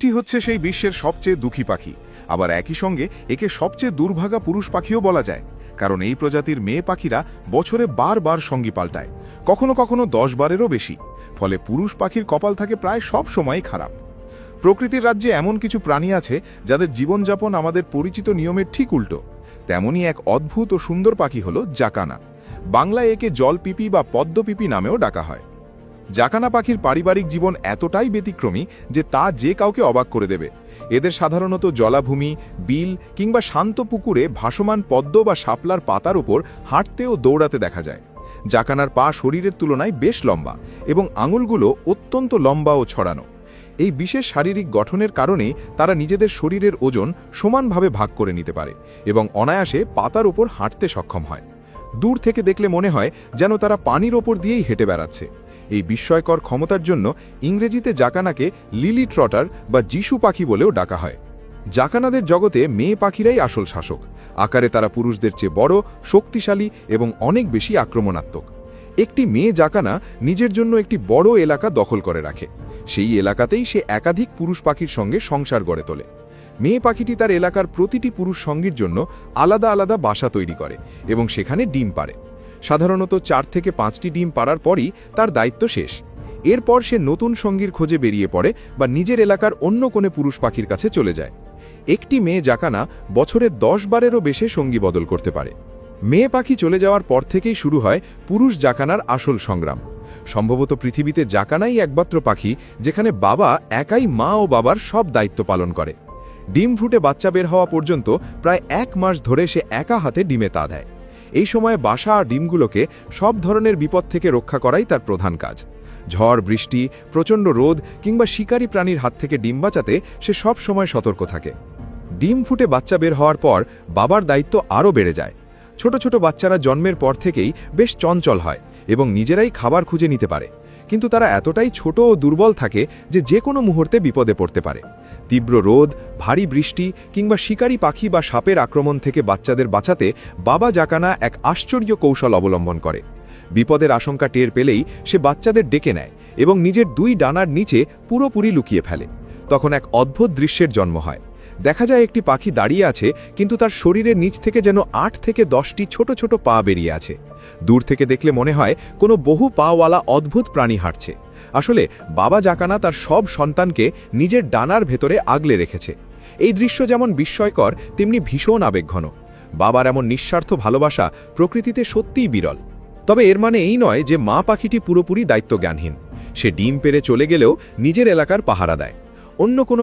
পাখিটি হচ্ছে সেই বিশ্বের সবচেয়ে দুঃখী পাখি, আবার একই সঙ্গে একে সবচেয়ে দুর্ভাগা পুরুষ পাখিও বলা যায়, কারণ এই প্রজাতির মেয়ে পাখিরা বছরে বারবার সঙ্গী পাল্টায়, কখনো কখনো 10 বারেরও বেশি। ফলে পুরুষ পাখির কপাল থাকে প্রায় সব সময়ই খারাপ। প্রকৃতির রাজ্যে এমন কিছু প্রাণী আছে যাদের জীবনযাপন আমাদের পরিচিত নিয়মের ঠিক উল্টো। তেমনই এক অদ্ভুত ও সুন্দর পাখি হলো জাকানা। বাংলায় একে জলপিপি বা পদ্মপিপি নামেও ডাকা হয়। জাকানা পাখির পারিবারিক জীবন এতটাই ব্যতিক্রমী যে তা যে কাউকে অবাক করে দেবে। এদের সাধারণত জলাভূমি, বিল কিংবা শান্ত পুকুরে ভাসমান পদ্ম বা শাপলার পাতার উপর হাঁটতে ও দৌড়াতে দেখা যায়। জাকানার পা শরীরের তুলনায় বেশ লম্বা এবং আঙুলগুলো অত্যন্ত লম্বা ও ছড়ানো। এই বিশেষ শারীরিক গঠনের কারণে তারা নিজেদের শরীরের ওজন সমানভাবে ভাগ করে নিতে পারে এবং অনায়াসে পাতার উপর হাঁটতে সক্ষম হয়। দূর থেকে দেখলে মনে হয় যেন তারা পানির ওপর দিয়েই হেঁটে বেড়াচ্ছে। এই বিস্ময়কর ক্ষমতার জন্য ইংরেজিতে জাকানাকে লিলি ট্রটার বা যিশু পাখি বলেও ডাকা হয়। জাকানাদের জগতে মেয়ে পাখিরাই আসল শাসক। আকারে তারা পুরুষদের চেয়ে বড়, শক্তিশালী এবং অনেক বেশি আক্রমণাত্মক। একটি মেয়ে জাকানা নিজের জন্য একটি বড় এলাকা দখল করে রাখে। সেই এলাকাতেই সে একাধিক পুরুষ পাখির সঙ্গে সংসার গড়ে তোলে। মেয়ে পাখিটি তার এলাকার প্রতিটি পুরুষ সঙ্গীর জন্য আলাদা আলাদা বাসা তৈরি করে এবং সেখানে ডিম পাড়ে। সাধারণত 4 থেকে 5টি ডিম পাড়ার পরই তার দায়িত্ব শেষ। এরপর সে নতুন সঙ্গীর খোঁজে বেরিয়ে পড়ে বা নিজের এলাকার অন্য কোনো পুরুষ পাখির কাছে চলে যায়। একটি মেয়ে জাকানা বছরে 10 বারেরও বেশি সঙ্গী বদল করতে পারে। মেয়ে পাখি চলে যাওয়ার পর থেকেই শুরু হয় পুরুষ জাকানার আসল সংগ্রাম। সম্ভবত পৃথিবীতে জাকানাই একমাত্র পাখি যেখানে বাবা একাই মা ও বাবার সব দায়িত্ব পালন করে। ডিম ফুটে বাচ্চা বের হওয়া পর্যন্ত প্রায় 1 মাস ধরে সে একা হাতে ডিমে তা দেয়। এই সময়ে বাসা আর ডিমগুলোকে সব ধরনের বিপদ থেকে রক্ষা করাই তার প্রধান কাজ। ঝড়, বৃষ্টি, প্রচণ্ড রোদ কিংবা শিকারী প্রাণীর হাত থেকে ডিম বাঁচাতে সে সব সময় সতর্ক থাকে। ডিম ফুটে বাচ্চা বের হওয়ার পর বাবার দায়িত্ব আরও বেড়ে যায়। ছোট ছোট বাচ্চারা জন্মের পর থেকেই বেশ চঞ্চল হয় এবং নিজেরাই খাবার খুঁজে নিতে পারে, কিন্তু তারা এতটাই ছোট ও দুর্বল থাকে যে কোনো মুহূর্তে বিপদে পড়তে পারে। তীব্র রোদ, ভারী বৃষ্টি কিংবা শিকারী পাখি বা সাপের আক্রমণ থেকে বাচ্চাদের বাঁচাতে বাবা জাকানা এক আশ্চর্য কৌশল অবলম্বন করে। বিপদের আশঙ্কা টের পেলেই সে বাচ্চাদের ডেকে নেয় এবং নিজের 2 ডানার নিচে পুরোপুরি লুকিয়ে ফেলে। তখন এক অদ্ভুত দৃশ্যের জন্ম হয়। দেখা যায় একটি পাখি দাঁড়িয়ে আছে, কিন্তু তার শরীরের নিচ থেকে যেন 8 থেকে 10টি ছোট ছোট পা বেরিয়ে আছে। দূর থেকে দেখলে মনে হয় কোনো বহু পাওয়ালা অদ্ভুত প্রাণী হাঁটছে। আসলে বাবা জাকানা তার সব সন্তানকে নিজের ডানার ভেতরে আগলে রেখেছে। এই দৃশ্য যেমন বিস্ময়কর, তেমনি ভীষণ আবেগঘন। বাবার এমন নিঃস্বার্থ ভালোবাসা প্রকৃতিতে সত্যিই বিরল। তবে এর মানে এই নয় যে মা পাখিটি পুরোপুরি দায়িত্বজ্ঞানহীন। সে ডিম পেড়ে চলে গেলেও নিজের এলাকার পাহারা দেয়। অন্য কোনো